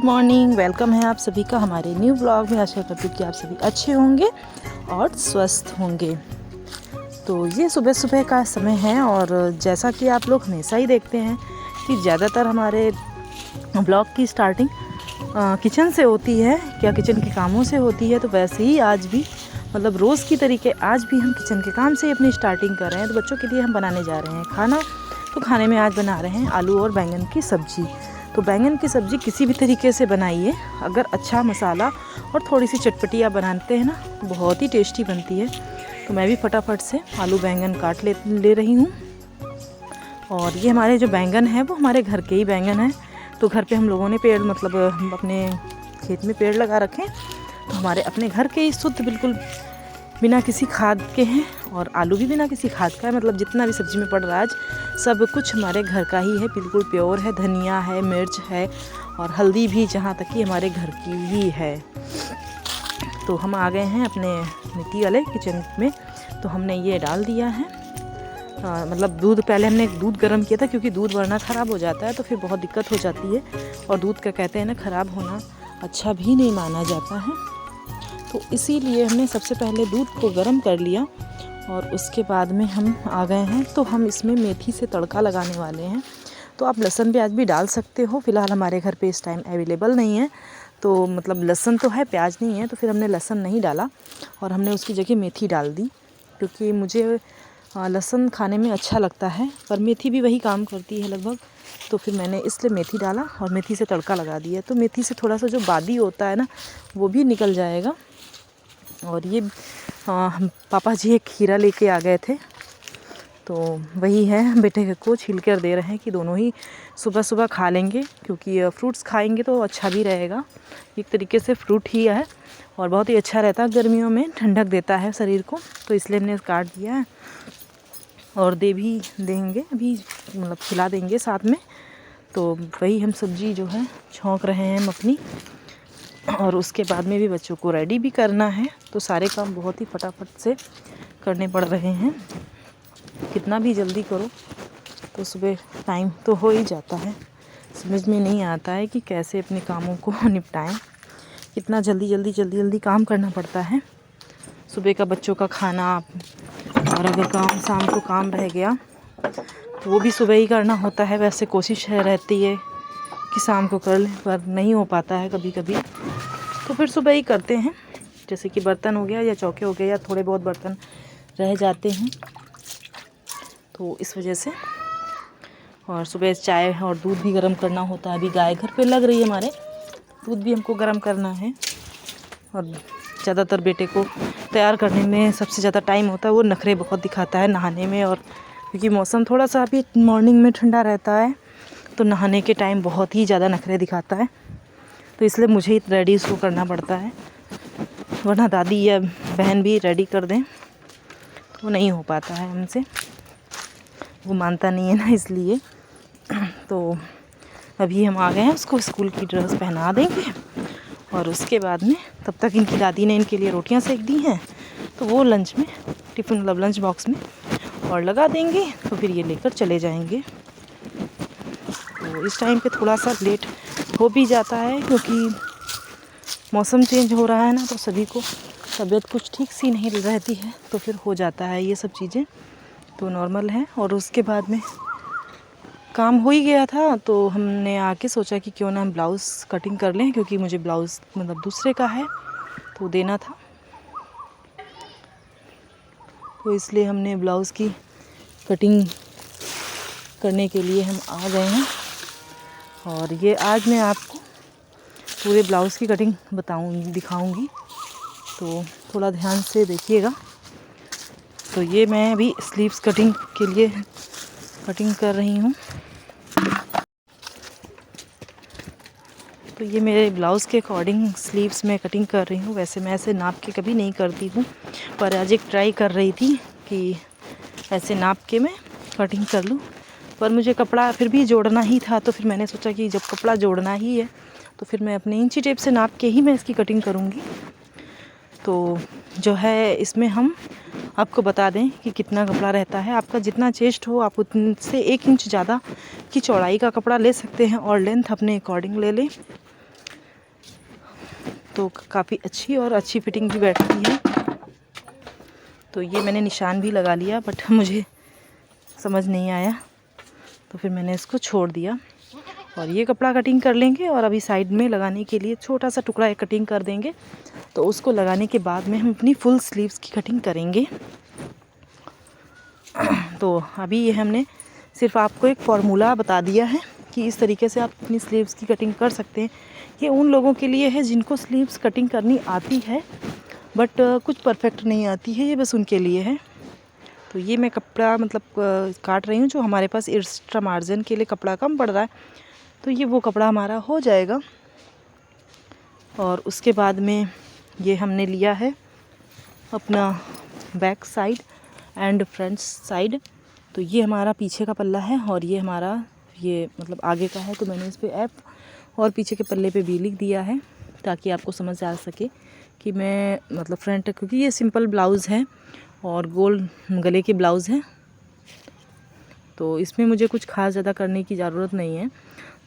Good morning, welcome है आप सभी का हमारे न्यू ब्लॉग में। आशा करती हूँ कि आप सभी अच्छे होंगे और स्वस्थ होंगे। तो ये सुबह सुबह का समय है और जैसा कि आप लोग हमेशा ही देखते हैं कि ज़्यादातर हमारे ब्लॉग की स्टार्टिंग किचन से होती है, क्या किचन के कामों से होती है। तो वैसे ही आज भी मतलब रोज़ की तरीके आज भी हम किचन के काम से ही अपनी स्टार्टिंग कर रहे हैं। तो बच्चों के लिए हम बनाने जा रहे हैं खाना। तो खाने में आज बना रहे हैं आलू और बैंगन की सब्ज़ी। तो बैंगन की सब्ज़ी किसी भी तरीके से बनाइए, अगर अच्छा मसाला और थोड़ी सी चटपटिया बनाते हैं ना, बहुत ही टेस्टी बनती है। तो मैं भी फटाफट से आलू बैंगन काट ले रही हूँ। और ये हमारे जो बैंगन है वो हमारे घर के ही बैंगन हैं। तो घर पे हम लोगों ने पेड़ मतलब अपने खेत में पेड़ लगा रखे हैं। तो हमारे अपने घर के ही शुद्ध बिल्कुल बिना किसी खाद के हैं। और आलू भी बिना किसी खाद का है, मतलब जितना भी सब्ज़ी में पड़ रहा है आज सब कुछ हमारे घर का ही है, बिल्कुल प्योर है। धनिया है, मिर्च है और हल्दी भी जहाँ तक कि हमारे घर की ही है। तो हम आ गए हैं अपने मिट्टी वाले किचन में। तो हमने ये डाल दिया है मतलब दूध। पहले हमने दूध गर्म किया था क्योंकि दूध वरना ख़राब हो जाता है तो फिर बहुत दिक्कत हो जाती है। और दूध का कहते हैं ना, ख़राब होना अच्छा भी नहीं माना जाता है। तो इसीलिए हमने सबसे पहले दूध को गर्म कर लिया और उसके बाद में हम आ गए हैं। तो हम इसमें मेथी से तड़का लगाने वाले हैं। तो आप लहसुन प्याज भी डाल सकते हो, फ़िलहाल हमारे घर पे इस टाइम अवेलेबल नहीं है। तो मतलब लहसुन तो है, प्याज नहीं है, तो फिर हमने लहसुन नहीं डाला और हमने उसकी जगह मेथी डाल दी। क्योंकि मुझे लहसुन खाने में अच्छा लगता है पर मेथी भी वही काम करती है लगभग। तो फिर मैंने इसलिए मेथी डाला और मेथी से तड़का लगा दिया। तो मेथी से थोड़ा सा जो बादी होता है ना, वो भी निकल जाएगा। और ये पापा जी एक खीरा लेके आ गए थे, तो वही है बेटे को छील कर दे रहे हैं कि दोनों ही सुबह सुबह खा लेंगे। क्योंकि फ्रूट्स खाएंगे तो अच्छा भी रहेगा, एक तरीके से फ्रूट ही है और बहुत ही अच्छा रहता है। गर्मियों में ठंडक देता है शरीर को, तो इसलिए हमने काट दिया है और दे भी देंगे अभी, मतलब खिला देंगे साथ में। तो वही हम सब्ज़ी जो है छौंक रहे हैं हम अपनी। और उसके बाद में भी बच्चों को रेडी भी करना है। तो सारे काम बहुत ही फटाफट से करने पड़ रहे हैं। कितना भी जल्दी करो तो सुबह टाइम तो हो ही जाता है। समझ में नहीं आता है कि कैसे अपने कामों को निपटाएं। कितना जल्दी काम करना पड़ता है। सुबह का बच्चों का खाना, और अगर काम शाम को काम रह गया तो वो भी सुबह ही करना होता है। वैसे कोशिश रहती है कि शाम को कर लें, पर नहीं हो पाता है कभी कभी, तो फिर सुबह ही करते हैं। जैसे कि बर्तन हो गया या चौके हो गए या थोड़े बहुत बर्तन रह जाते हैं, तो इस वजह से। और सुबह चाय और दूध भी गर्म करना होता है। अभी गाय घर पे लग रही है हमारे, दूध भी हमको गर्म करना है। और ज़्यादातर बेटे को तैयार करने में सबसे ज़्यादा टाइम होता है, वो नखरे बहुत दिखाता है नहाने में। और क्योंकि मौसम थोड़ा सा अभी मॉर्निंग में ठंडा रहता है तो नहाने के टाइम बहुत ही ज़्यादा नखरे दिखाता है। तो इसलिए मुझे ही रेडी उसको करना पड़ता है, वरना दादी या बहन भी रेडी कर दें तो नहीं हो पाता है हमसे, वो मानता नहीं है ना, इसलिए। तो अभी हम आ गए हैं, उसको स्कूल की ड्रेस पहना देंगे और उसके बाद में तब तक इनकी दादी ने इनके लिए रोटियां सेक दी हैं, तो वो लंच में टिफ़िन मतलब लंच बॉक्स में और लगा देंगे। तो फिर ये लेकर चले जाएंगे। तो इस टाइम पे थोड़ा सा लेट हो भी जाता है क्योंकि मौसम चेंज हो रहा है ना, तो सभी को तबीयत कुछ ठीक सी नहीं रहती है, तो फिर हो जाता है ये सब चीज़ें, तो नॉर्मल है। और उसके बाद में काम हो ही गया था, तो हमने आके सोचा कि क्यों ना हम ब्लाउज़ कटिंग कर लें, क्योंकि मुझे ब्लाउज़ मतलब दूसरे का है तो देना था। तो इसलिए हमने ब्लाउज़ की कटिंग करने के लिए हम आ गए हैं। और ये आज मैं आपको पूरे ब्लाउज़ की कटिंग दिखाऊंगी, तो थोड़ा ध्यान से देखिएगा। तो ये मैं अभी स्लीव्स कटिंग के लिए कटिंग कर रही हूँ। तो ये मेरे ब्लाउज़ के अकॉर्डिंग स्लीव्स में कटिंग कर रही हूँ। वैसे मैं ऐसे नाप के कभी नहीं करती हूँ, पर आज एक ट्राई कर रही थी कि ऐसे नाप के मैं कटिंग कर लूँ। पर मुझे कपड़ा फिर भी जोड़ना ही था, तो फिर मैंने सोचा कि जब कपड़ा जोड़ना ही है तो फिर मैं अपने इंची टेप से नाप के ही मैं इसकी कटिंग करूँगी। तो जो है इसमें हम आपको बता दें कि कितना कपड़ा रहता है। आपका जितना चेस्ट हो आप उनसे 1 इंच ज़्यादा की चौड़ाई का कपड़ा ले सकते हैं और लेंथ अपने अकॉर्डिंग ले लें। तो काफ़ी अच्छी फिटिंग भी बैठती है। तो ये मैंने निशान भी लगा लिया, बट मुझे समझ नहीं आया तो फिर मैंने इसको छोड़ दिया। और ये कपड़ा कटिंग कर लेंगे और अभी साइड में लगाने के लिए छोटा सा टुकड़ा एक कटिंग कर देंगे। तो उसको लगाने के बाद में हम अपनी फुल स्लीव्स की कटिंग करेंगे। तो अभी ये हमने सिर्फ आपको एक फार्मूला बता दिया है कि इस तरीके से आप अपनी स्लीव्स की कटिंग कर सकते हैं। ये उन लोगों के लिए है जिनको स्लीव्स कटिंग करनी आती है बट कुछ परफेक्ट नहीं आती है, ये बस उनके लिए है। तो ये मैं कपड़ा मतलब काट रही हूँ, जो हमारे पास एक्स्ट्रा मार्जिन के लिए कपड़ा कम पड़ रहा है, तो ये वो कपड़ा हमारा हो जाएगा। और उसके बाद में ये हमने लिया है अपना back side and front side. तो ये हमारा पीछे का पल्ला है और ये हमारा ये मतलब आगे का है। तो मैंने इस पर एफ और पीछे के पल्ले पे बी लिख दिया है ताकि आपको समझ आ सके कि मैं मतलब फ्रंट, क्योंकि ये सिंपल ब्लाउज़ है और गोल गले की ब्लाउज़ है, तो इसमें मुझे कुछ खास ज़्यादा करने की ज़रूरत नहीं है।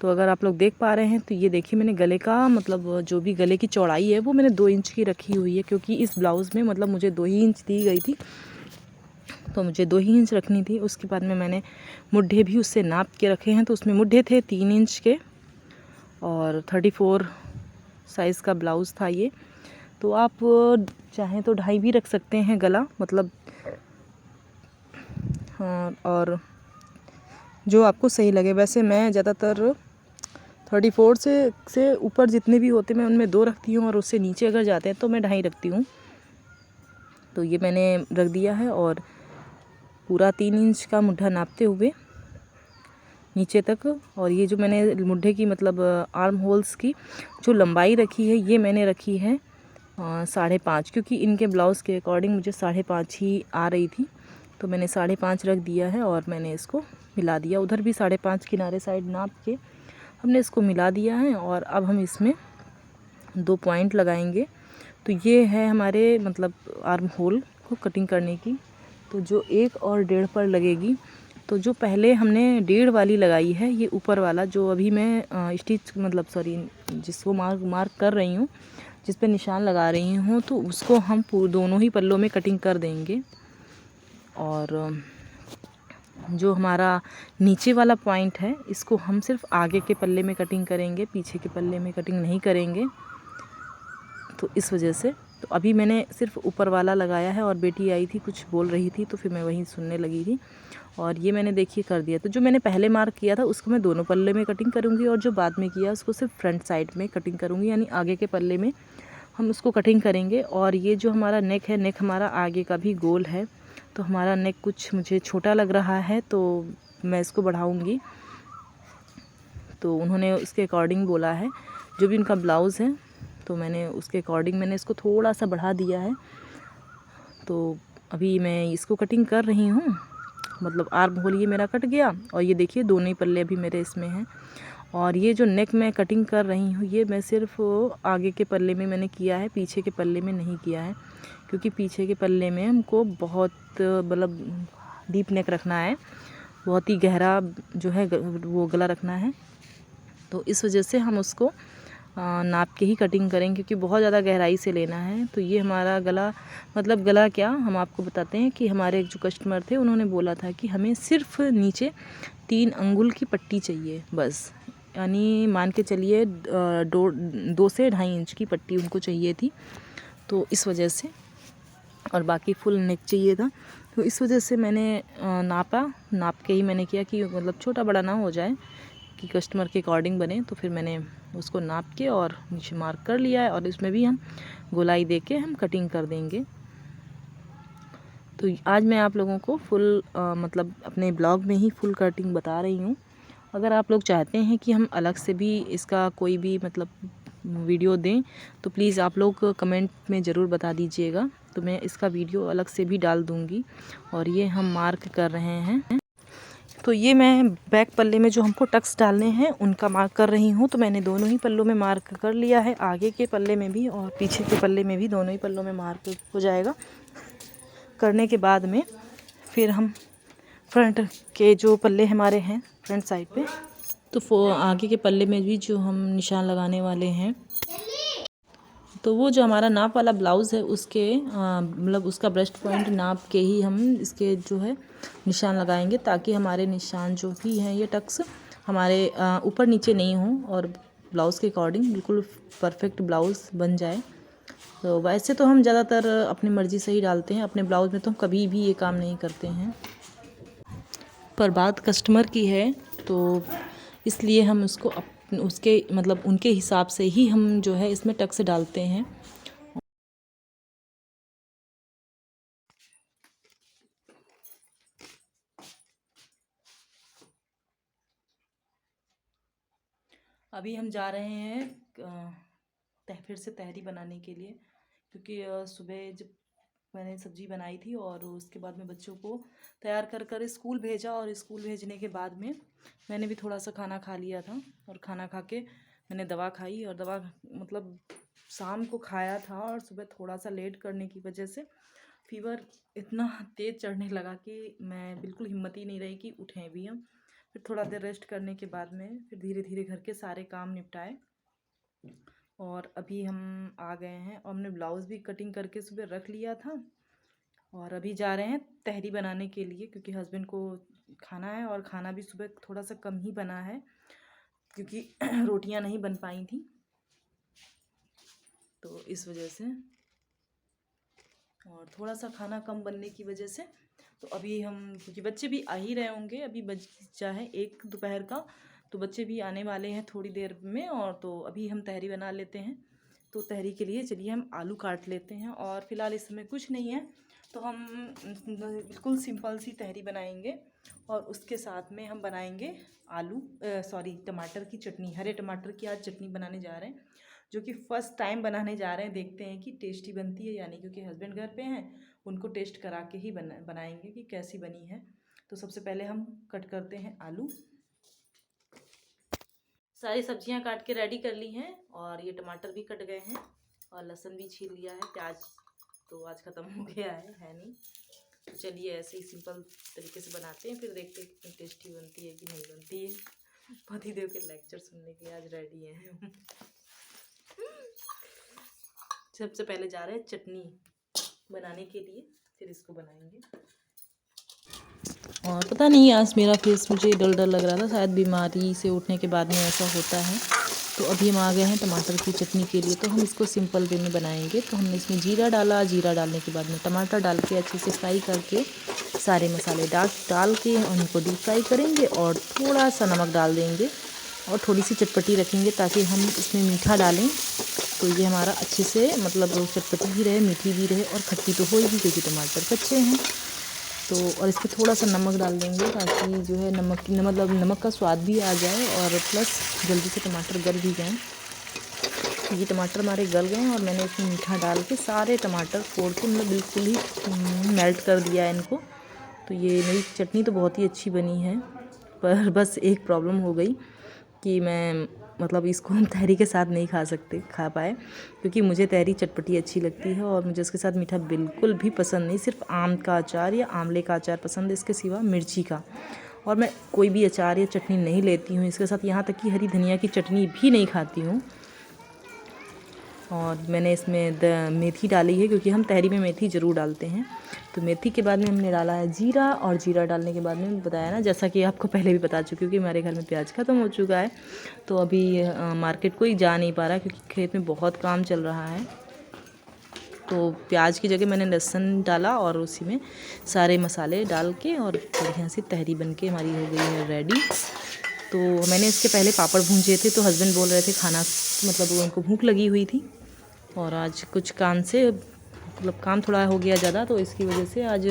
तो अगर आप लोग देख पा रहे हैं तो ये देखिए मैंने गले का मतलब जो भी गले की चौड़ाई है वो मैंने 2 इंच की रखी हुई है, क्योंकि इस ब्लाउज़ में मतलब मुझे 2 ही इंच दी गई थी, तो मुझे 2 ही इंच रखनी थी। उसके बाद में मैंने मुड्ढे भी उससे नाप के रखे हैं, तो उसमें मुड्ढे थे 3 इंच के और 34 साइज़ का ब्लाउज़ था ये। तो आप चाहें तो 2.5 भी रख सकते हैं गला मतलब, हाँ, और जो आपको सही लगे। वैसे मैं ज़्यादातर 34 से ऊपर जितने भी होते मैं उनमें 2 रखती हूँ और उससे नीचे अगर जाते हैं तो मैं 2.5 रखती हूँ। तो ये मैंने रख दिया है और पूरा 3 इंच का मुड्ढा नापते हुए नीचे तक। और ये जो मैंने मुड्ढे की मतलब आर्म होल्स की जो लंबाई रखी है ये मैंने रखी है 5.5, क्योंकि इनके ब्लाउज़ के अकॉर्डिंग मुझे 5.5 ही आ रही थी। तो मैंने 5.5 रख दिया है और मैंने इसको मिला दिया। उधर भी 5.5 किनारे साइड नाप के हमने इसको मिला दिया है। और अब हम इसमें 2 पॉइंट लगाएंगे। तो ये है हमारे मतलब आर्म होल को कटिंग करने की। तो जो 1 और 1.5 पर लगेगी, तो जो पहले हमने 1.5 वाली लगाई है, ये ऊपर वाला जो अभी मैं स्टिच मतलब सॉरी जिसको मार्क कर रही हूँ, जिस पे निशान लगा रही हूँ, तो उसको हम दोनों ही पल्लों में कटिंग कर देंगे। और जो हमारा नीचे वाला पॉइंट है इसको हम सिर्फ आगे के पल्ले में कटिंग करेंगे, पीछे के पल्ले में कटिंग नहीं करेंगे। तो इस वजह से तो अभी मैंने सिर्फ ऊपर वाला लगाया है। और बेटी आई थी कुछ बोल रही थी तो फिर मैं वहीं सुनने लगी थी और ये मैंने देखिए कर दिया। तो जो मैंने पहले मार्क किया था उसको मैं दोनों पल्ले में कटिंग करूँगी और जो बाद में किया उसको सिर्फ फ्रंट साइड में कटिंग करूँगी, यानी आगे के पल्ले में हम उसको कटिंग करेंगे। और ये जो हमारा नेक है, नेक हमारा आगे का भी गोल है, तो हमारा नेक कुछ मुझे छोटा लग रहा है तो मैं इसको बढ़ाऊँगी। तो उन्होंने उसके अकॉर्डिंग बोला है, जो भी उनका ब्लाउज़ है, तो मैंने उसके अकॉर्डिंग मैंने इसको थोड़ा सा बढ़ा दिया है। तो अभी मैं इसको कटिंग कर रही हूँ, मतलब आर्म होल ये मेरा कट गया और ये देखिए दोनों ही पल्ले अभी मेरे इसमें हैं। और ये जो नेक मैं कटिंग कर रही हूँ ये मैं सिर्फ आगे के पल्ले में मैंने किया है, पीछे के पल्ले में नहीं किया है, क्योंकि पीछे के पल्ले में हमको बहुत मतलब डीप नेक रखना है, बहुत ही गहरा जो है वो गला रखना है। तो इस वजह से हम उसको नाप के ही कटिंग करेंगे, क्योंकि बहुत ज़्यादा गहराई से लेना है। तो ये हमारा गला मतलब गला क्या हम आपको बताते हैं कि हमारे एक जो कस्टमर थे उन्होंने बोला था कि हमें सिर्फ नीचे 3 अंगुल की पट्टी चाहिए बस, यानी मान के चलिए 2 से 2.5 इंच की पट्टी उनको चाहिए थी। तो इस वजह से, और बाकी फुल नेक चाहिए था, तो इस वजह से मैंने नाप के ही मैंने किया कि मतलब छोटा बड़ा ना हो जाए, कि कस्टमर के अकॉर्डिंग बने। तो फिर मैंने उसको नाप के और नीचे मार्क कर लिया है और इसमें भी हम गोलाई दे के हम कटिंग कर देंगे। तो आज मैं आप लोगों को फुल मतलब अपने ब्लॉग में ही फुल कटिंग बता रही हूँ। अगर आप लोग चाहते हैं कि हम अलग से भी इसका कोई भी मतलब वीडियो दें तो प्लीज़ आप लोग कमेंट में ज़रूर बता दीजिएगा, तो मैं इसका वीडियो अलग से भी डाल दूँगी। और ये हम मार्क कर रहे हैं, तो ये मैं बैक पल्ले में जो हमको टक्स डालने हैं उनका मार्क कर रही हूँ। तो मैंने दोनों ही पल्लों में मार्क कर लिया है, आगे के पल्ले में भी और पीछे के पल्ले में भी, दोनों ही पल्लों में मार्क हो जाएगा। करने के बाद में फिर हम फ्रंट के जो पल्ले हमारे हैं फ्रंट साइड पे, तो आगे के पल्ले में भी जो हम निशान लगाने वाले हैं, तो वो जो हमारा नाप वाला ब्लाउज़ है उसके मतलब उसका ब्रेस्ट पॉइंट नाप के ही हम इसके जो है निशान लगाएंगे, ताकि हमारे निशान जो भी हैं ये टक्स हमारे ऊपर नीचे नहीं हों और ब्लाउज़ के अकॉर्डिंग बिल्कुल परफेक्ट ब्लाउज़ बन जाए। तो वैसे तो हम ज़्यादातर अपनी मर्ज़ी से ही डालते हैं, अपने ब्लाउज़ में तो हम कभी भी ये काम नहीं करते हैं, पर बात कस्टमर की है तो इसलिए हम उसको उसके मतलब उनके हिसाब से ही हम जो है इसमें टक्स डालते हैं। अभी हम जा रहे हैं फिर से तहरी बनाने के लिए, क्योंकि सुबह जब मैंने सब्ज़ी बनाई थी और उसके बाद में बच्चों को तैयार कर कर स्कूल भेजा, और स्कूल भेजने के बाद में मैंने भी थोड़ा सा खाना खा लिया था, और खाना खा के मैंने दवा खाई, और दवा मतलब शाम को खाया था, और सुबह थोड़ा सा लेट करने की वजह से फीवर इतना तेज़ चढ़ने लगा कि मैं बिल्कुल हिम्मत ही नहीं रही कि उठें भी हम। फिर थोड़ा देर रेस्ट करने के बाद में फिर धीरे धीरे घर के सारे काम निपटाए, और अभी हम आ गए हैं, और हमने ब्लाउज़ भी कटिंग करके सुबह रख लिया था, और अभी जा रहे हैं तहरी बनाने के लिए, क्योंकि हस्बैंड को खाना है, और खाना भी सुबह थोड़ा सा कम ही बना है क्योंकि रोटियां नहीं बन पाई थी, तो इस वजह से, और थोड़ा सा खाना कम बनने की वजह से तो अभी हम, क्योंकि बच्चे भी आ ही रहे होंगे, अभी बचा है 1 दोपहर का, तो बच्चे भी आने वाले हैं थोड़ी देर में, और तो अभी हम तहरी बना लेते हैं। तो तहरी के लिए चलिए हम आलू काट लेते हैं, और फ़िलहाल इस समय कुछ नहीं है, तो हम बिल्कुल सिंपल सी तहरी बनाएंगे, और उसके साथ में हम बनाएंगे टमाटर की चटनी। हरे टमाटर की आज चटनी बनाने जा रहे हैं, जो कि फ़र्स्ट टाइम बनाने जा रहे हैं। देखते हैं कि टेस्टी बनती है या नहीं, क्योंकि हस्बैंड घर पे हैं, उनको टेस्ट करा के ही बनाएंगे कि कैसी बनी है। तो सबसे पहले हम कट करते हैं आलू। सारी सब्जियां काट के रेडी कर ली हैं, और ये टमाटर भी कट गए हैं, और लहसुन भी छील लिया है। प्याज तो आज ख़त्म हो गया है नहीं। तो चलिए ऐसे ही सिंपल तरीके से बनाते हैं, फिर देखते हैं कितनी टेस्टी बनती है कि नहीं बनती है। पतिदेव के लेक्चर सुनने के आज रेडी हैं। सबसे पहले जा रहे हैं चटनी बनाने के लिए, फिर इसको बनाएंगे। और पता नहीं आज मेरा फेस मुझे डल डल लग रहा था, शायद बीमारी से उठने के बाद में ऐसा होता है। तो अभी हम आ गए हैं टमाटर की चटनी के लिए, तो हम इसको सिंपल वे में बनाएंगे। तो हमने इसमें जीरा डाला, जीरा डालने के बाद में टमाटर डाल के अच्छे से फ्राई करके सारे मसाले डाल के उनको डीप फ्राई करेंगे, और थोड़ा सा नमक डाल देंगे, और थोड़ी सी चटपटी रखेंगे ताकि हम इसमें मीठा डालें, तो ये हमारा अच्छे से मतलब चटपटी भी रहे, मीठी भी रहे, और खट्टी तो हो ही क्योंकि टमाटर कच्चे हैं। तो और इसमें थोड़ा सा नमक डाल देंगे, ताकि जो है मतलब नमक का स्वाद भी आ जाए, और प्लस जल्दी से टमाटर गल भी जाएँ। ये टमाटर हमारे गल गए हैं, और मैंने इसमें मीठा डाल के सारे टमाटर फोड़ के मतलब बिल्कुल ही मेल्ट कर दिया है इनको। तो ये मेरी चटनी तो बहुत ही अच्छी बनी है, पर बस एक प्रॉब्लम हो गई कि मैं मतलब इसको हम तहरी के साथ नहीं खा पाए, क्योंकि मुझे तहरी चटपटी अच्छी लगती है, और मुझे इसके साथ मीठा बिल्कुल भी पसंद नहीं। सिर्फ आम का अचार या आंवले का अचार पसंद है, इसके सिवा मिर्ची का, और मैं कोई भी अचार या चटनी नहीं लेती हूँ इसके साथ, यहाँ तक कि हरी धनिया की चटनी भी नहीं खाती हूँ। और मैंने इसमें मेथी डाली है, क्योंकि हम तहरी में मेथी ज़रूर डालते हैं। तो मेथी के बाद में हमने डाला है जीरा, और जीरा डालने के बाद में बताया ना, जैसा कि आपको पहले भी बता चुकी हूँ कि हमारे घर में प्याज ख़त्म हो चुका है, तो अभी मार्केट कोई जा नहीं पा रहा, क्योंकि खेत में बहुत काम चल रहा है। तो प्याज की जगह मैंने लहसुन डाला, और उसी में सारे मसाले डाल के, और बढ़िया से तहरी बन के हमारी हो गई है रेडी। तो मैंने इसके पहले पापड़ भूंजे थे, तो हस्बैंड बोल रहे थे खाना, मतलब उनको भूख लगी हुई थी, और आज कुछ काम से मतलब काम थोड़ा हो गया ज़्यादा, तो इसकी वजह से आज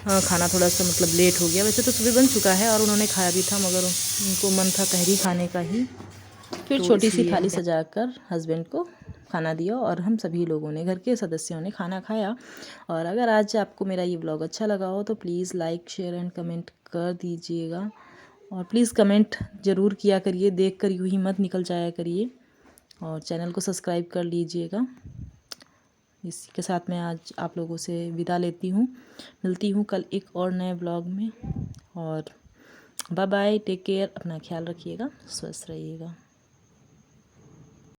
खाना थोड़ा सा मतलब लेट हो गया। वैसे तो सुबह बन चुका है, और उन्होंने खाया भी था, मगर उनको मन था तहरी खाने का ही। फिर तो छोटी सी थाली सजाकर हस्बैंड को खाना दिया, और हम सभी लोगों ने, घर के सदस्यों ने खाना खाया। और अगर आज आपको मेरा ये व्लॉग अच्छा लगा हो तो please like, share and comment कर दीजिएगा, और प्लीज़ कमेंट ज़रूर किया करिए, देख कर यूँ ही मत निकल जाया करिए, और चैनल को सब्सक्राइब कर लीजिएगा। इसी के साथ मैं आज आप लोगों से विदा लेती हूँ, मिलती हूँ कल एक और नए व्लॉग में, और बाय बाय, टेक केयर, अपना ख्याल रखिएगा, स्वस्थ रहिएगा।